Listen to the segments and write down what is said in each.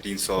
300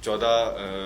14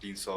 300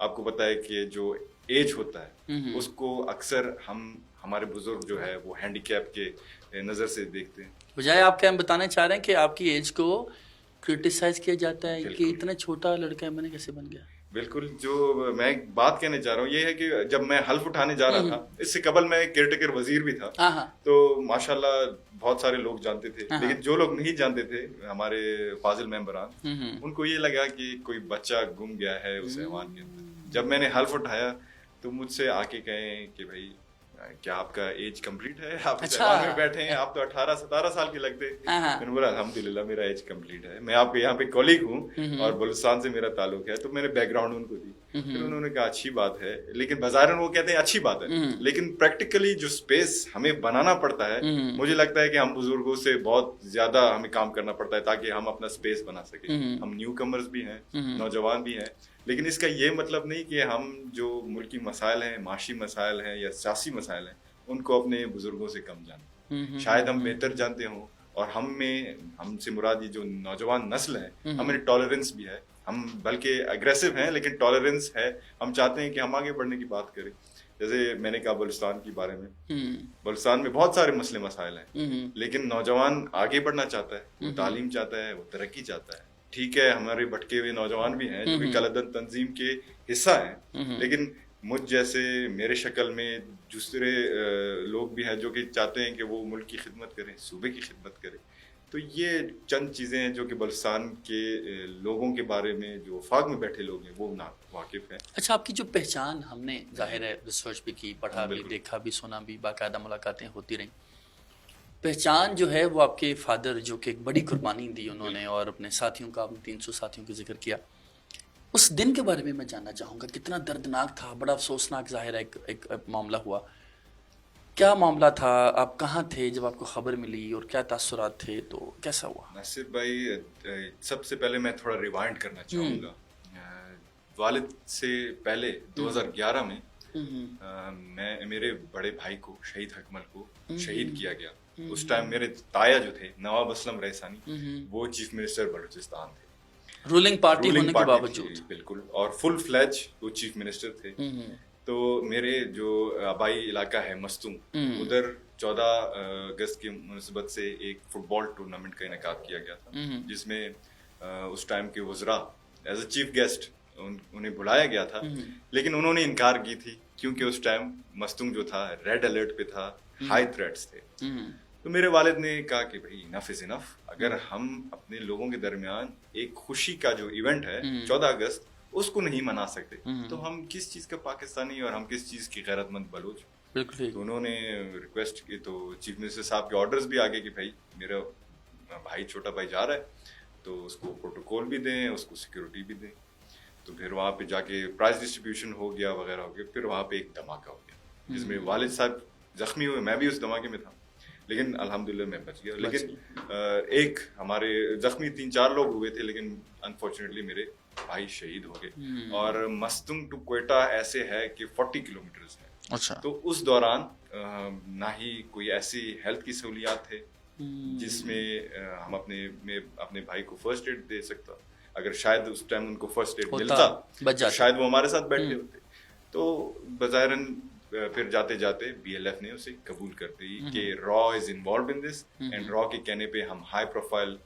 آپ کو پتا ہے کہ جو ایج ہوتا ہے اس کو اکثر ہمارے بزرگ جو ہے وہ ہینڈی کیپ کے نظر سے دیکھتے ہیں. بجائے آپ کیا ہم بتانا چاہ رہے ہیں کہ آپ کی ایج کو کرٹیسائز کیا جاتا ہے کہ اتنا چھوٹا لڑکا ہے میں نے کیسے بن گیا. بالکل. جو میں بات کہنے چاہ رہا ہوں یہ ہے کہ جب میں حلف اٹھانے جا رہا تھا, اس سے قبل میں کیئر ٹیکر وزیر بھی تھا, تو ماشاءاللہ بہت سارے لوگ جانتے تھے, لیکن جو لوگ نہیں جانتے تھے ہمارے فاضل ممبران, ان کو یہ لگا کہ کوئی بچہ گم گیا ہے اس ایوان کے اندر. جب میں نے حلف اٹھایا تو مجھ سے آ کے کہیں کہ بھائی کیا آپ کا ایج کمپلیٹ ہے, آپ اس ایوان میں بیٹھے ہیں, آپ تو 18-17 سال کے لگتے. میں نے بولا الحمدللہ میرا ایج کمپلیٹ ہے, میں آپ کے یہاں پہ کولیگ ہوں اور بلوچستان سے میرا تعلق ہے. تو میں نے بیک گراؤنڈ ان کو دی. پھر انہوں نے کہا اچھی بات ہے, لیکن بظاہراً وہ کہتے ہیں اچھی بات ہے, لیکن پریکٹیکلی جو اسپیس ہمیں بنانا پڑتا ہے, مجھے لگتا ہے کہ ہم بزرگوں سے بہت زیادہ ہمیں کام کرنا پڑتا ہے تاکہ ہم اپنا اسپیس بنا سکیں. ہم نیو کمرز بھی ہیں, نوجوان بھی ہیں, لیکن اس کا یہ مطلب نہیں کہ ہم جو ملکی مسائل ہیں, معاشی مسائل ہیں یا سیاسی مسائل ہیں, ان کو اپنے بزرگوں سے کم جانیں. شاید ہم بہتر جانتے ہوں, اور ہم سے مراد یہ جو نوجوان نسل ہے, ہمیں ٹالرنس بھی ہے, ہم بلکہ اگریسو ہیں لیکن ٹالرنس ہے. ہم چاہتے ہیں کہ ہم آگے بڑھنے کی بات کریں. جیسے میں نے کہا بلوچستان کے بارے میں, بلوچستان میں بہت سارے مسئلے مسائل ہیں, لیکن نوجوان آگے بڑھنا چاہتا ہے, وہ تعلیم چاہتا ہے, وہ ترقی چاہتا ہے. ٹھیک ہے ہمارے بھٹکے ہوئے نوجوان بھی ہیں جو کہ کلدن تنظیم کے حصہ ہیں, لیکن مجھ جیسے میرے شکل میں دوسرے لوگ بھی ہیں جو کہ چاہتے ہیں کہ وہ ملک کی خدمت کریں, صوبے کی خدمت کریں. تو یہ چند چیزیں ہیں جو کہ بلوچستان کے لوگوں کے بارے میں جو وفاق میں بیٹھے لوگ ہیں وہ نا واقف ہیں. اچھا, آپ کی جو پہچان, ہم نے ظاہر ہے ریسرچ بھی کی, پڑھا بھی, دیکھا بھی, سنا بھی, باقاعدہ ملاقاتیں ہوتی رہیں. پہچان جو ہے وہ آپ کے فادر جو کہ ایک بڑی قربانی دی انہوں نے, اور اپنے ساتھیوں کا, اپنے 300 ساتھیوں کا ذکر کیا. اس دن کے بارے میں جاننا چاہوں گا, کتنا دردناک تھا, بڑا افسوسناک ظاہر ہے ایک معاملہ ہوا. کیا معاملہ تھا, آپ کہاں تھے جب آپ کو خبر ملی, اور کیا تاثرات تھے, تو کیسا ہوا؟ ناصر بھائی, سب سے پہلے میں تھوڑا ریوائنڈ کرنا چاہوں گا. والد سے پہلے 2011 میں میرے بڑے بھائی کو, شہید حکمل کو شہید کیا گیا. اس ٹائم میرے تایا جو تھے نواب اسلم رئیسانی, وہ چیف منسٹر بلوچستان تھے, رولنگ پارٹی ہونے کے باوجود. بالکل, اور فل فلیج وہ چیف منسٹر تھے. تو میرے جو آبائی علاقہ ہے مستونگ, ادھر 14 اگست کی مناسبت سے ایک فٹ بال ٹورنامنٹ کا انعقاد کیا گیا تھا, جس میں اس ٹائم کے وزراء ایز اے چیف گیسٹ انہیں بلایا گیا تھا, لیکن انہوں نے انکار کی تھی کیونکہ اس ٹائم مستونگ جو تھا ریڈ الرٹ پہ تھا, ہائی تھریٹس تھے. تو میرے والد نے کہا کہ بھائی انف از انف, اگر ہم اپنے لوگوں کے درمیان ایک خوشی کا جو ایونٹ ہے 14 اگست اس کو نہیں منا سکتے, تو ہم کس چیز کا پاکستانی اور ہم کس چیز کی غیرت مند بلوچ. تو انہوں نے ریکویسٹ کی, تو چیف منسٹر صاحب کے آرڈرز بھی آگے کہ بھائی میرا بھائی, چھوٹا بھائی جا رہا ہے, تو اس کو پروٹوکول بھی دیں, اس کو سیکورٹی بھی دیں. تو پھر وہاں پہ جا کے پرائز ڈسٹریبیوشن ہو گیا وغیرہ ہو گیا. پھر وہاں پہ ایک دھماکہ ہو گیا جس میں والد صاحب زخمی ہوئے, میں بھی اس دھماکے میں تھا, لیکن الحمدللہ میں بچ گیا. لیکن ایک ہمارے زخمی 3-4 لوگ ہوئے تھے, لیکن انفارچونیٹلی میرے بھائی شہید ہو گئے. اور مستونگ ٹو کوئٹہ ایسے ہے کہ 40 کلومیٹرز ہے. اچھا. تو اس دوران نہ ہی کوئی ایسی ہیلتھ کی سہولیات تھے جس میں ہم اپنے بھائی کو فرسٹ ایڈ دے سکتا. اگر شاید اس ٹائم ان کو فرسٹ ایڈ ملتا شاید وہ ہمارے ساتھ بیٹھے ہوتے. تو بظاہراً پھر جاتے جاتے بی ایل ایف نے اسے قبول کر دی کہ را is involved in this, and را کے کہنے پہ ہم ہائی پروفائل,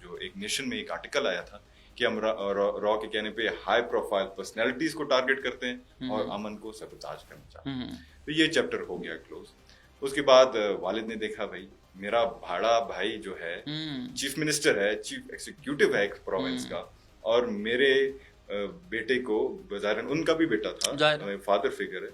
جو ایک نیشن میں ایک آرٹیکل آیا تھا کہ ہم را کے کہنے پہ ہائی پروفائل پرسنالٹیز کو ٹارگٹ کرتے ہیں اور امن کو سبوتاج کرنا چاہتے ہیں. تو یہ چیپٹر ہو گیا کلوز. اس کے بعد والد نے دیکھا بھائی میرا بڑا بھائی جو ہے چیف منسٹر ہے, چیف ایگزیکٹو ہے ایک پروونس کا, اور میرے بیٹے کو بظاہراً ان کا بھی بیٹا تھا, فادر فگر ہے,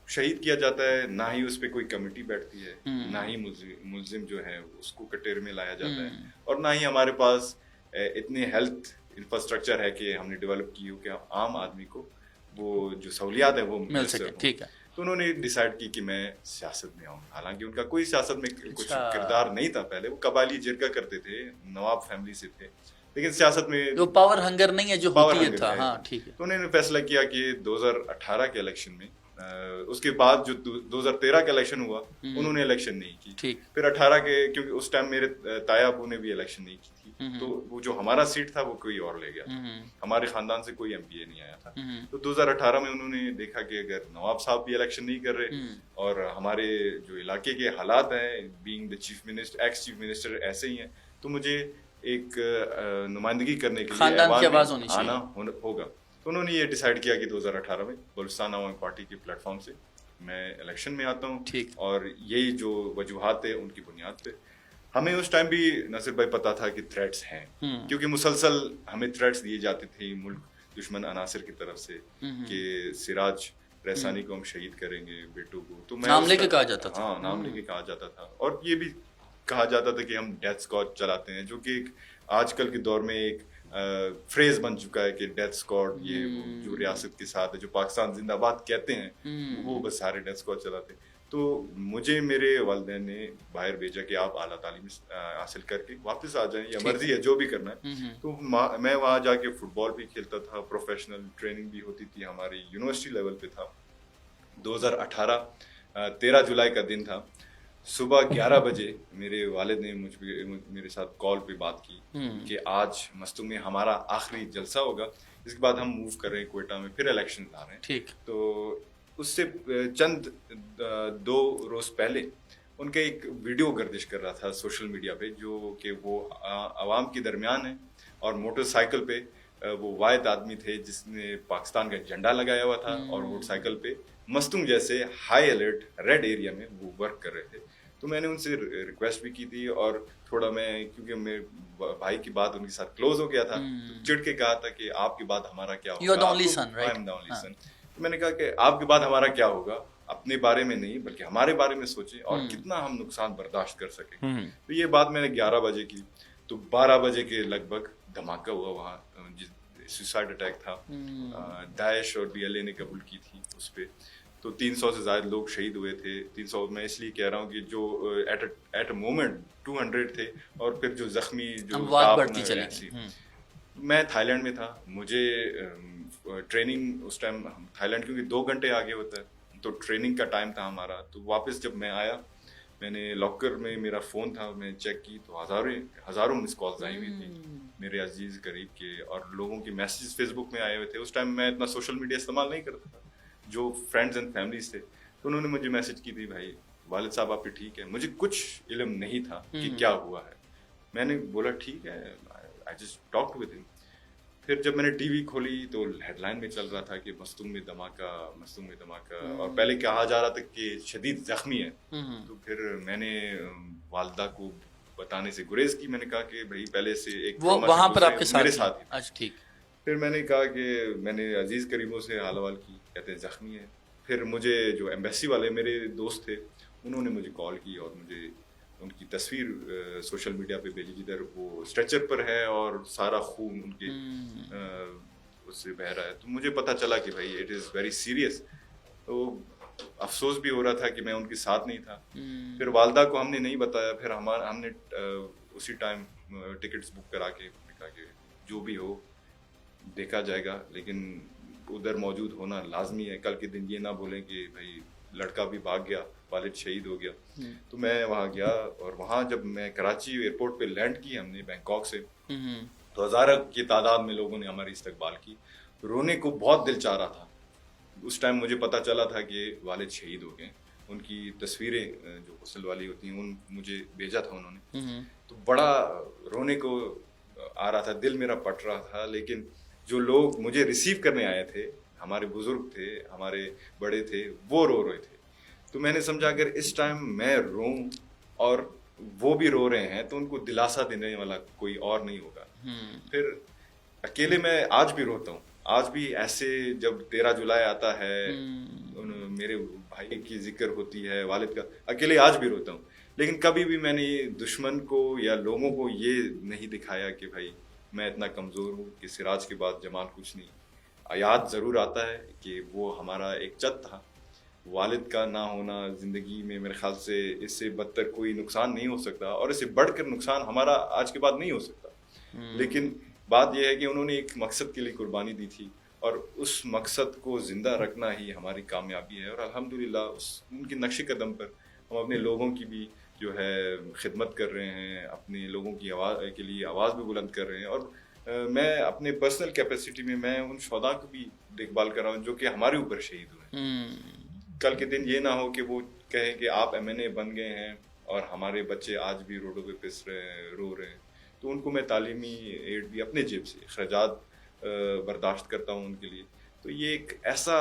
شہید کیا جاتا ہے. نہ ہی اس پہ کوئی کمیٹی بیٹھتی ہے, نہ ہی ملزم جو ہے اس کو کٹہرے میں لایا جاتا ہے, اور نہ ہی ہمارے پاس اتنے ہیلتھ انفراسٹرکچر ہے کہ ہم نے ڈیولپ کی ہو کہ عام آدمی کو وہ جو سہولیات ہیں وہ مل سکے. ٹھیک ہے. تو انہوں نے ڈیسائیڈ کی کہ میں سیاست میں آؤں. حالانکہ ان کا کوئی سیاست میں کچھ کردار نہیں تھا پہلے, وہ قبائلی جرگہ کرتے تھے, نواب فیملی سے تھے, لیکن سیاست میں جو پاور ہنگر نہیں ہے جو ہوتی ہے تھا. ہاں ٹھیک ہے. تو انہوں نے فیصلہ کیا کہ 2018 کے الیکشن میں اس کے بعد جو 2013 کا الیکشن ہوا انہوں نے الیکشن نہیں کی. پھر 18 کے کیونکہ اس ٹائم میرے تایا ابو نے بھی الیکشن نہیں کی تھی, تو وہ جو ہمارا سیٹ تھا وہ کوئی اور لے گیا, ہمارے خاندان سے کوئی ایم پی اے نہیں آیا تھا. تو 2018 میں انہوں نے دیکھا کہ اگر نواب صاحب بھی الیکشن نہیں کر رہے اور ہمارے جو علاقے کے حالات ہیں being the chief minister x chief minister ایسے ہی ہیں, تو مجھے ایک نمائندگی کرنے کے لیے آنا ہوگا. تو انہوں نے یہ ڈیسائیڈ کیا کہ 2018 میں بلوچستان عوامی پارٹی کے پلیٹ فارم سے میں الیکشن میں آتا ہوں, اور یہی جو وجوہات تھے ان کی بنیاد پہ. ہمیں اس ٹائم بھی ناصر بھائی پتا تھا کہ تھریٹس ہیں, کیونکہ مسلسل ہمیں تھریٹس دیے جاتے تھے ملک دشمن عناصر کی طرف سے کہ سراج ریسانی کو ہم شہید کریں گے بیٹوں کو. تو میں نام لے کے کہا جاتا تھا, ہاں نام لے کے کہا جاتا تھا, اور یہ بھی کہا جاتا تھا کہ ہم ڈیتھ اسکواڈ چلاتے ہیں, جو کہ ایک آج کل کے دور میں ایک فریز بن چکا ہے کہ ڈیتھ اسکواڈ, یہ جو ریاست کے ساتھ ہے جو پاکستان زندہ باد کہتے ہیں وہ بس سارے ڈیتھ اسکواڈ چلاتے ہیں. تو مجھے میرے والدین نے باہر بھیجا کہ آپ اعلیٰ تعلیم حاصل کر کے واپس آ جائیں, یا مرضی ہے جو بھی کرنا ہے. تو میں وہاں جا کے فٹ بال بھی کھیلتا تھا, پروفیشنل ٹریننگ بھی ہوتی تھی, ہماری یونیورسٹی لیول پہ تھا. 2018 13 جولائی کا دن تھا, صبح 11 بجے میرے والد نے میرے ساتھ کال پہ بات کی کہ آج مستونگ میں ہمارا آخری جلسہ ہوگا, اس کے بعد ہم موو کر رہے ہیں کوئٹہ میں, پھر الیکشن آ رہے ہیں. تو اس سے چند 2 روز پہلے ان کا ایک ویڈیو گردش کر رہا تھا سوشل میڈیا پہ, جو کہ وہ عوام کے درمیان ہے, اور موٹر سائیکل پہ وہ واحد آدمی تھے جس نے پاکستان کا جھنڈا لگایا ہوا تھا, اور موٹر سائیکل پہ مستونگ جیسے ہائی الرٹ ریڈ ایریا میں وہ ورک کر رہے تھے. تو میں نے ان سے ریکویسٹ بھی کی تھی, اور تھوڑا میں کیونکہ میرے بھائی کی بات ان کے ساتھ کلوز ہو گیا تھا, تو چڑ کے کہا تھا کہ آپ کے بعد ہمارا کیا ہوگا. میں نے کہا کہ آپ کے بعد ہمارا کیا ہوگا, اپنے بارے میں نہیں بلکہ ہمارے بارے میں سوچیں اور کتنا ہم نقصان برداشت کر سکیں. تو یہ بات میں نے 11 بجے کی. تو 12 بجے کے لگ بھگ دھماکہ ہوا وہاں, سوسائڈ اٹیک تھا, داعش اور BLA نے قبول کی تھی اس پہ. تو 300 سے زائد لوگ شہید ہوئے تھے. 300 میں اس لیے کہہ رہا ہوں کہ جو ایٹ اے مومنٹ 200 تھے, اور پھر جو زخمی جو میں تھائی لینڈ میں تھا. مجھے ٹریننگ اس ٹائم تھائی لینڈ کیونکہ 2 گھنٹے آگے ہوتا ہے, تو ٹریننگ کا ٹائم تھا ہمارا. تو واپس جب میں آیا, میں نے لاکر میں میرا فون تھا, میں چیک کی تو ہزاروں مس کالز آئی ہوئی تھی میرے عزیز قریب کے, اور لوگوں کے میسیج فیس بک میں آئے ہوئے تھے. اس ٹائم میں اتنا سوشل میڈیا استعمال نہیں کرتا تھا, جو فرینڈز اینڈ فیملیز تھے, تو انہوں نے مجھے میسج کی تھی, بھائی والد صاحب آپ ٹھیک ہے. مجھے کچھ علم نہیں تھا کہ کیا ہوا ہے. میں نے بولا ٹھیک ہے, آئی جسٹ ٹاکڈ ود ہم. پھر جب میں نے ٹی وی کھولی تو ہیڈ لائن میں چل رہا تھا کہ مستونگ میں دھماکہ, اور پہلے کہا جا رہا تھا کہ شدید زخمی ہے. تو پھر میں نے والدہ کو بتانے سے گریز کی. میں نے کہا کہ بھائی پہلے سے ایک وہاں پر آپ کے میرے ساتھ ٹھیک. پھر میں نے کہا کہ میں نے عزیز قریبوں سے حال حوال کی, کہتے ہیں زخمی ہے. پھر مجھے جو ایمبیسی والے میرے دوست تھے انہوں نے مجھے کال کی, اور مجھے ان کی تصویر سوشل میڈیا پہ بھیجی جدھر وہ اسٹریچر پر ہے اور سارا خون ان کے اس سے بہہ رہا ہے. تو مجھے پتہ چلا کہ بھائی اٹ از ویری سیریس. تو افسوس بھی ہو رہا تھا کہ میں ان کے ساتھ نہیں تھا. پھر والدہ کو ہم نے نہیں بتایا. پھر ہم نے اسی ٹائم ٹکٹس بک کرا کے کہا کہ جو بھی ہو دیکھا جائے گا, لیکن ادھر موجود ہونا لازمی ہے. کل کے دن یہ نہ بولیں کہ بھائی لڑکا بھی بھاگ گیا, والد شہید ہو گیا. تو میں وہاں گیا, اور وہاں جب میں کراچی ایئرپورٹ پہ لینڈ کی ہم نے بینکاک سے, تو ہزاروں کی تعداد میں لوگوں نے ہماری استقبال کی. رونے کو بہت دل چاہ رہا تھا. اس ٹائم مجھے پتہ چلا تھا کہ والد شہید ہو گئے. ان کی تصویریں جو غسل والی ہوتی ہیں ان مجھے بھیجا تھا انہوں نے. تو بڑا رونے کو آ رہا تھا, دل میرا پٹ رہا تھا. لیکن جو لوگ مجھے ریسیو کرنے آئے تھے, ہمارے بزرگ تھے, ہمارے بڑے تھے, وہ رو رہے تھے. تو میں نے سمجھا اگر اس ٹائم میں روں اور وہ بھی رو رہے ہیں تو ان کو دلاسا دینے والا کوئی اور نہیں ہوگا. پھر اکیلے میں آج بھی روتا ہوں. آج بھی ایسے جب 13 جولائی آتا ہے, میرے بھائی کی ذکر ہوتی ہے, والد کا, اکیلے آج بھی روتا ہوں. لیکن کبھی بھی میں نے دشمن کو یا لوگوں کو یہ نہیں دکھایا کہ بھائی میں اتنا کمزور ہوں کہ سراج کے بعد جمال کچھ نہیں. یاد ضرور آتا ہے کہ وہ ہمارا ایک چت تھا. والد کا نہ ہونا زندگی میں میرے خیال سے اس سے بدتر کوئی نقصان نہیں ہو سکتا, اور اس سے بڑھ کر نقصان ہمارا آج کے بعد نہیں ہو سکتا. لیکن بات یہ ہے کہ انہوں نے ایک مقصد کے لیے قربانی دی تھی, اور اس مقصد کو زندہ رکھنا ہی ہماری کامیابی ہے. اور الحمدللہ ان کے نقش قدم پر ہم اپنے لوگوں کی بھی جو ہے خدمت کر رہے ہیں, اپنے لوگوں کی آواز کے لیے آواز بھی بلند کر رہے ہیں. اور میں اپنے پرسنل کیپیسٹی میں ان شہداء کو بھی دیکھ بھال کر رہا ہوں جو کہ ہمارے اوپر شہید ہوئے. کل کے دن یہ نہ ہو کہ وہ کہیں کہ آپ MNA بن گئے ہیں اور ہمارے بچے آج بھی روڈوں پہ پس رہے ہیں, رو رہے ہیں. تو ان کو میں تعلیمی ایڈ بھی اپنے جیب سے اخراجات برداشت کرتا ہوں ان کے لیے. تو یہ ایک ایسا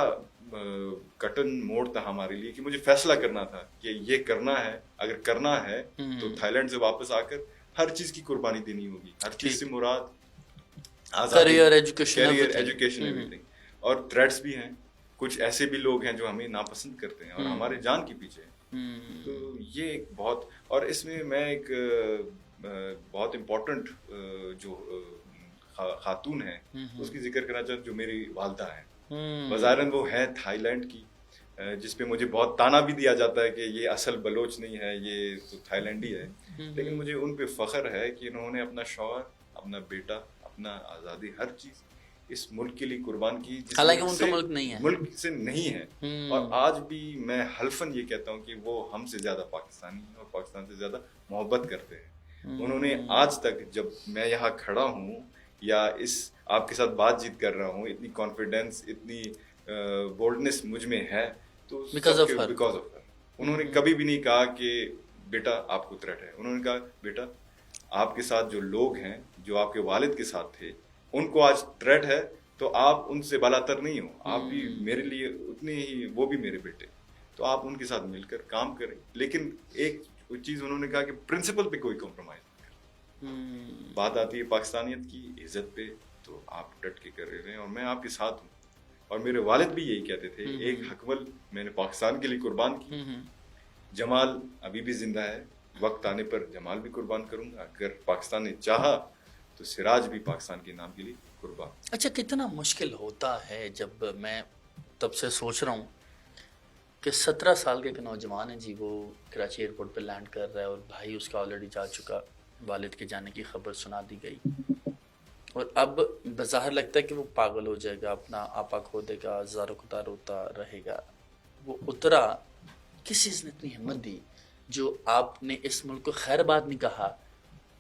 کٹن موڑ تھا ہمارے لیے کہ مجھے فیصلہ کرنا تھا کہ یہ کرنا ہے. اگر کرنا ہے تو تھائی لینڈ سے واپس آ کر ہر چیز کی قربانی دینی ہوگی. ہر چیز سے مراد کیریئر, ایجوکیشن, ایوریتھنگ. اور تھریٹس بھی ہیں, کچھ ایسے بھی لوگ ہیں جو ہمیں ناپسند کرتے ہیں اور ہمارے جان کے پیچھے ہیں. تو یہ ایک بہت, اور اس میں ایک بہت امپورٹنٹ جو خاتون ہے اس کی ذکر کرنا چاہتا ہوں جو میری والدہ ہیں. بظاہراً وہ ہے تھائی لینڈ کی, جس پہ مجھے بہت تانا بھی دیا جاتا ہے کہ یہ اصل بلوچ نہیں ہے, یہ تو تھائی لینڈی ہے. لیکن مجھے ان پہ فخر ہے کہ انہوں نے اپنا شوہر, اپنا بیٹا, اپنا آزادی, ہر چیز اس ملک کے لیے قربان کی, حالانکہ ان کا ملک نہیں ہے, ملک سے نہیں ہے. اور آج بھی میں حلفاً یہ کہتا ہوں کہ وہ ہم سے زیادہ پاکستانی ہیں اور پاکستان سے زیادہ محبت کرتے ہیں. انہوں نے آج تک, جب میں یہاں کھڑا ہوں یا اس آپ کے ساتھ بات چیت کر رہا ہوں, اتنی کانفیڈینس, اتنی بولڈنس مجھ میں ہے تو بیکاز آف ہر. انہوں نے کبھی بھی نہیں کہا کہ بیٹا آپ کو تھریٹ ہے. انہوں نے کہا بیٹا آپ کے ساتھ جو لوگ ہیں, جو آپ کے والد کے ساتھ تھے, ان کو آج تھریٹ ہے تو آپ ان سے بالاتر نہیں ہو, آپ بھی میرے لیے اتنے ہی, وہ بھی میرے بیٹے, تو آپ ان کے ساتھ مل کر کام کریں. لیکن ایک چیز انہوں نے کہا کہ پرنسپل پہ کوئی کمپرومائز نہ کریں. بات آتی ہے پاکستانیت کی, عزت پہ, تو آپ ڈٹ کے کر رہے ہیں اور میں آپ کے ساتھ ہوں. اور میرے والد بھی یہی کہتے تھے, ایک حکمل میں نے پاکستان کے لیے قربان کی. جمال ابھی بھی زندہ ہے, وقت آنے پر جمال بھی قربان کروں گا. اگر پاکستان نے چاہا تو سراج بھی پاکستان کے نام کے لیے قربان. اچھا, کتنا مشکل ہوتا ہے جب میں تب سے سوچ رہا ہوں کہ 17 سال کے ایک نوجوان ہے جی, وہ کراچی ایئرپورٹ پہ لینڈ کر رہا ہے اور بھائی اس کا آلریڈی جا چکا, والد کے جانے کی خبر سنا دی گئی, اور اب بظاہر لگتا ہے کہ وہ پاگل ہو جائے گا, اپنا آپا کھو دے گا, زارو کتار ہوتا رہے گا. وہ اترا, کس چیز نے اتنی ہمت دی جو آپ نے اس ملک کو خیر بات نہیں کہا,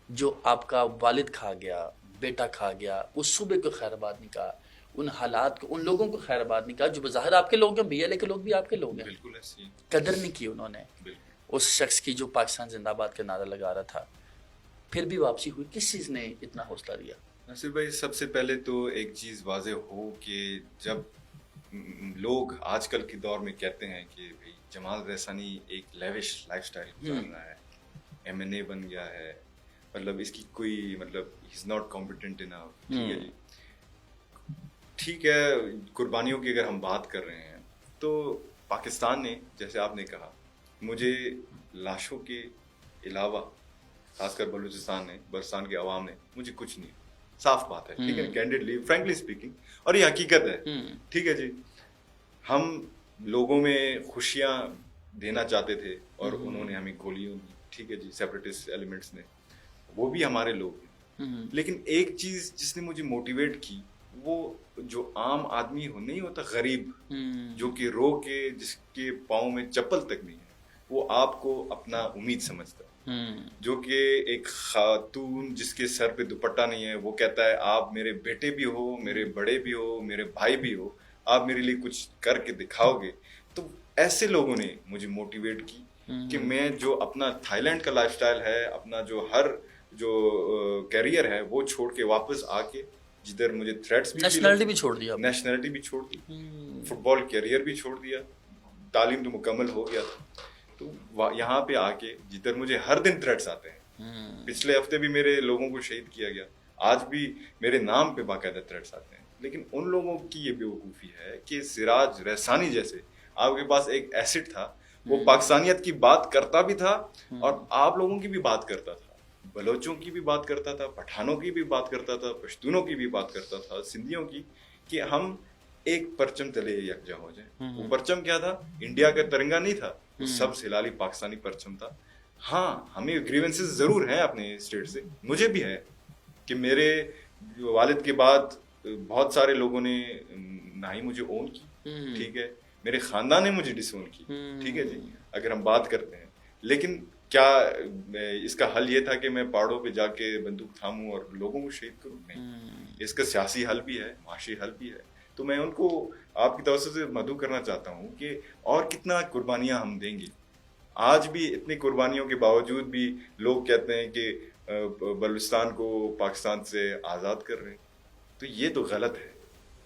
جو آپ کا والد کھا گیا, بیٹا کھا گیا, اس صوبے کو خیر بات نہیں کہا, ان حالات کو, ان لوگوں کو خیر بات نہیں کہا جو بظاہر آپ کے لوگ ہیں, BLA کے لوگ بھی آپ کے لوگ ہیں. بالکل ایسی قدر نہیں کی انہوں نے اس شخص کی جو پاکستان زندہ باد کا نعرہ لگا رہا تھا. پھر بھی واپسی ہوئی, کس چیز نے اتنا حوصلہ دیا؟ ناصر بھائی, سب سے پہلے تو ایک چیز واضح ہو کہ جب لوگ آج کل کے دور میں کہتے ہیں کہ بھائی جمال رحسانی ایک لیوش لائف سٹائل گزار رہا ہے, MNA بن گیا ہے, مطلب اس کی کوئی مطلب ہی از ناٹ کمپیٹنٹ انف. ٹھیک ہے جی, ٹھیک ہے, قربانیوں کی اگر ہم بات کر رہے ہیں تو پاکستان نے, جیسے آپ نے کہا, مجھے لاشوں کے علاوہ, خاص کر بلوچستان نے, بلوچستان کے عوام نے مجھے کچھ نہیں, صاف بات ہے, ٹھیک ہے, کینڈیڈلی, فرینکلی اسپیکنگ, اور یہ حقیقت ہے. ٹھیک ہے جی, ہم لوگوں میں خوشیاں دینا چاہتے تھے اور انہوں نے ہمیں گولیاں دی. ٹھیک ہے جی, سیپریٹسٹ ایلیمنٹس نے, وہ بھی ہمارے لوگ ہیں. لیکن ایک چیز جس نے مجھے موٹیویٹ کی, وہ جو عام آدمی نہیں ہوتا, غریب جو کہ رو کے, جس کے پاؤں میں چپل تک نہیں ہے, وہ آپ کو اپنا امید سمجھتا ہے. جو کہ ایک خاتون جس کے سر پہ دوپٹہ نہیں ہے, وہ کہتا ہے آپ میرے بیٹے بھی ہو, میرے بڑے بھی ہو, میرے بھائی بھی ہو, آپ میرے لیے کچھ کر کے دکھاؤ گے. تو ایسے لوگوں نے مجھے موٹیویٹ کی کہ میں جو اپنا تھائی لینڈ کا لائف سٹائل ہے, اپنا جو ہر جو کیریئر ہے, وہ چھوڑ کے واپس آ کے, جدھر مجھے تھریٹس بھی, نیشنلٹی بھی چھوڑ دیا, نیشنلٹی بھی چھوڑ دی, فٹ بال کیریئر بھی چھوڑ دیا, تعلیم تو مکمل ہو گیا تھا, تو یہاں پہ آ کے جدھر مجھے ہر دن تھریٹس آتے ہیں. پچھلے ہفتے بھی میرے لوگوں کو شہید کیا گیا, آج بھی میرے نام پہ باقاعدہ تھریٹس آتے ہیں. لیکن ان لوگوں کی یہ بیوقوفی ہے کہ سراج رحسانی جیسے آپ کے پاس ایک ایسٹ تھا, وہ پاکستانیت کی بات کرتا بھی تھا اور آپ لوگوں کی بھی بات کرتا تھا, بلوچوں کی بھی بات کرتا تھا, پٹھانوں کی بھی بات کرتا تھا, پشتونوں کی بھی بات کرتا تھا, سندھیوں کی, کہ ہم ایک پرچم تلے یکجا ہو جائیں. وہ پرچم کیا تھا؟ انڈیا کا ترنگا نہیں تھا, وہ سب سے ہلالی پاکستانی پرچم تھا. ہاں, ہمیں گریونسز ضرور ہیں اپنے اسٹیٹ سے, مجھے بھی ہے کہ میرے والد کے بعد بہت سارے لوگوں نے نہ ہی مجھے اون کی, ٹھیک ہے, میرے خاندان نے مجھے ڈس اون کی, ٹھیک ہے جی, اگر ہم بات کرتے ہیں. لیکن کیا اس کا حل یہ تھا کہ میں پہاڑوں پہ جا کے بندوق تھاموں اور لوگوں کو شہید کروں؟ نہیں. اس کا سیاسی حل بھی ہے, معاشی حل بھی ہے. تو میں ان کو آپ کی توسط سے مدعو کرنا چاہتا ہوں کہ اور کتنا قربانیاں ہم دیں گے. آج بھی اتنی قربانیوں کے باوجود بھی لوگ کہتے ہیں کہ بلوچستان کو پاکستان سے آزاد کر رہے ہیں. تو یہ تو غلط ہے.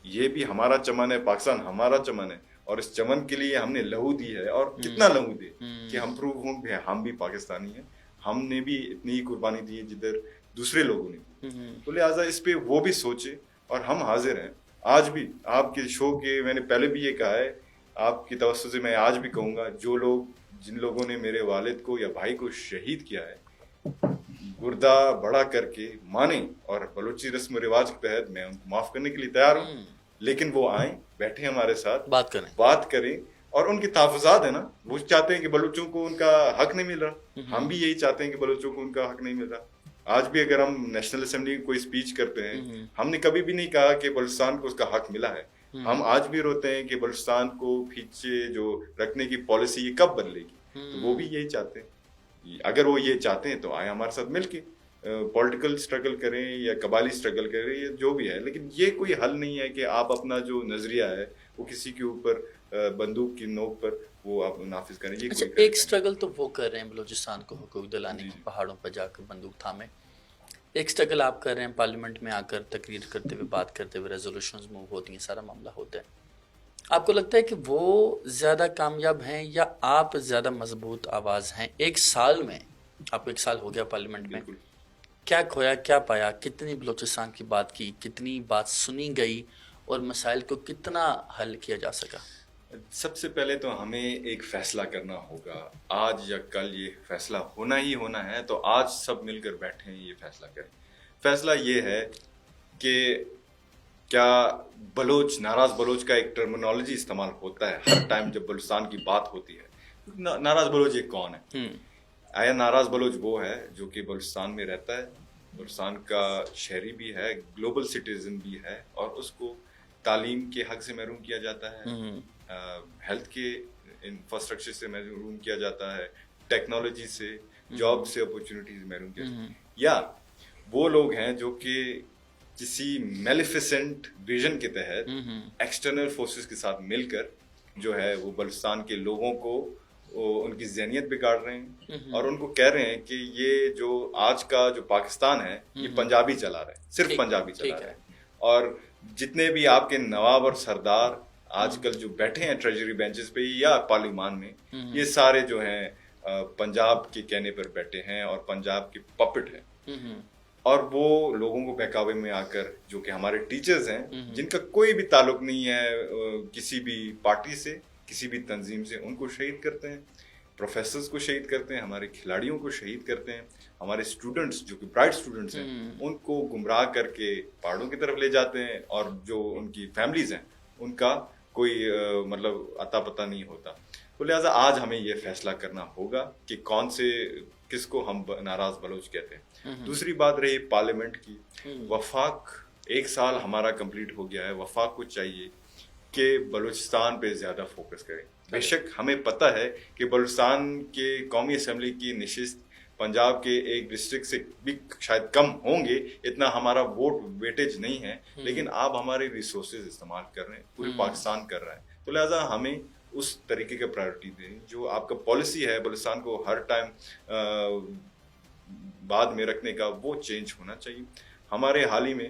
یہ بھی ہمارا چمن ہے, پاکستان ہمارا چمن ہے, اور اس چمن کے لیے ہم نے لہو دی ہے, اور کتنا لہو دے کہ ہم پروو ہوں کہ ہم بھی پاکستانی ہیں. ہم نے بھی اتنی ہی قربانی دی ہے جدھر دوسرے لوگوں نے دی. تو لہٰذا اس پہ وہ بھی سوچے, اور ہم حاضر ہیں آج بھی. آپ کے شو کے میں نے پہلے بھی یہ کہا ہے, آپ کی توسط سے میں آج بھی کہوں گا, جو لوگ جن لوگوں نے میرے والد کو یا بھائی کو شہید کیا ہے, گردہ بڑا کر کے مانیں, اور بلوچی رسم و رواج کے تحت میں ان کو معاف کرنے کے لیے تیار ہوں. لیکن وہ آئیں, بیٹھیں ہمارے ساتھ, بات کریں. اور ان کے تحفظات ہیں نا, وہ چاہتے ہیں کہ بلوچوں کو ان کا حق نہیں مل رہا, ہم بھی یہی چاہتے ہیں کہ بلوچوں کو ان کا حق نہیں مل رہا. آج بھی اگر ہم نیشنل اسمبلی میں کوئی اسپیچ کرتے ہیں, ہم نے کبھی بھی نہیں کہا کہ بلوچستان کو اس کا حق ملا ہے. ہم آج بھی روتے ہیں کہ بلوچستان کو پیچھے جو رکھنے کی پالیسی یہ کب بدلے گی. تو وہ بھی یہی چاہتے ہیں. اگر وہ یہ چاہتے ہیں تو آئیں ہمارے ساتھ مل کے پولیٹیکل اسٹرگل کریں یا قبائلی اسٹرگل کریں, یا جو بھی ہے. لیکن یہ کوئی حل نہیں ہے کہ آپ اپنا جو نظریہ ہے وہ کسی کے اوپر بندوق کی نوک پر وہ آپ نافذ کریں. یہ ایک اسٹرگل تو وہ کر رہے ہیں بلوچستان کو حقوق دلانے کی, پہاڑوں پر جا کر بندوق تھامے. ایک اسٹرگل آپ کر رہے ہیں پارلیمنٹ میں آ کر تقریر کرتے ہوئے, بات کرتے ہوئے, ریزولوشنز موو ہوتی ہیں, سارا معاملہ ہوتا ہے. آپ کو لگتا ہے کہ وہ زیادہ کامیاب ہیں یا آپ زیادہ مضبوط آواز ہیں؟ ایک سال میں, آپ کو ایک سال ہو گیا پارلیمنٹ میں, کیا کھویا, کیا پایا, کتنی بلوچستان کی بات کی, کتنی بات سنی گئی, اور مسائل کو کتنا حل کیا جا سکا؟ سب سے پہلے تو ہمیں ایک فیصلہ کرنا ہوگا. آج یا کل یہ فیصلہ ہونا ہی ہونا ہے, تو آج سب مل کر بیٹھیں, یہ فیصلہ کریں. فیصلہ یہ ہے کہ کیا بلوچ, ناراض بلوچ کا ایک ٹرمینالوجی استعمال ہوتا ہے ہر ٹائم جب بلوچستان کی بات ہوتی ہے. ناراض بلوچ یہ کون ہے؟ آیا ناراض بلوچ وہ ہے جو کہ بلوچستان میں رہتا ہے, بلوچستان کا شہری بھی ہے, گلوبل سٹیزن بھی ہے, اور اس کو تعلیم کے حق سے محروم کیا جاتا ہے, ہیلتھ کے انفراسٹرکچر سے محروم کیا جاتا ہے, ٹیکنالوجی سے, جاب سے, اپرچونیٹیز محروم کیا جاتا ہے. یا وہ لوگ ہیں جو کہ کسی میلیفیسنٹ ویژن کے تحت ایکسٹرنل فورسز کے ساتھ مل کر جو ہے وہ بلوچستان کے لوگوں کو ان کی ذہنیت بگاڑ رہے ہیں, اور ان کو کہہ رہے ہیں کہ یہ جو آج کا جو پاکستان ہے یہ پنجابی چلا رہا ہے, صرف پنجابی چلا رہا ہے. اور جتنے بھی آپ کے نواب اور سردار آج کل جو بیٹھے ہیں ٹریجری بینچز پہ یا پارلیمان میں, یہ سارے جو ہیں پنجاب کے کہنے پر بیٹھے ہیں اور پنجاب کے پپٹ ہیں. اور وہ لوگوں کو بہکاوے میں آ کر, جو کہ ہمارے ٹیچرز ہیں جن کا کوئی بھی تعلق نہیں ہے کسی بھی پارٹی سے, کسی بھی تنظیم سے, ان کو شہید کرتے ہیں, پروفیسرز کو شہید کرتے ہیں, ہمارے کھلاڑیوں کو شہید کرتے ہیں, ہمارے اسٹوڈنٹس جو کہ برائٹ اسٹوڈنٹس ہیں ان کو گمراہ کر کے پہاڑوں کی طرف لے جاتے ہیں, اور جو ان کی فیملیز ہیں ان کا کوئی مطلب اتا پتہ نہیں ہوتا. تو لہٰذا آج ہمیں یہ فیصلہ کرنا ہوگا کہ کون سے, کس کو ہم ناراض بلوچ کہتے ہیں. دوسری بات رہی پارلیمنٹ کی, وفاق ایک سال ہمارا کمپلیٹ ہو گیا ہے. وفاق کو چاہیے کہ بلوچستان پہ زیادہ فوکس کریں. بے شک ہمیں پتہ ہے کہ بلوچستان کے قومی اسمبلی کی نشست پنجاب کے ایک ڈسٹرکٹ سے بھی شاید کم ہوں گے, اتنا ہمارا ووٹ ویٹیج نہیں ہے, لیکن آپ ہمارے ریسورسز استعمال کر رہے ہیں, پورے پاکستان کر رہا ہے. تو لہٰذا ہمیں اس طریقے کا پرائیورٹی دیں. جو آپ کا پالیسی ہے بلوچستان کو ہر ٹائم بعد میں رکھنے کا, وہ چینج ہونا چاہیے. ہمارے حال ہی میں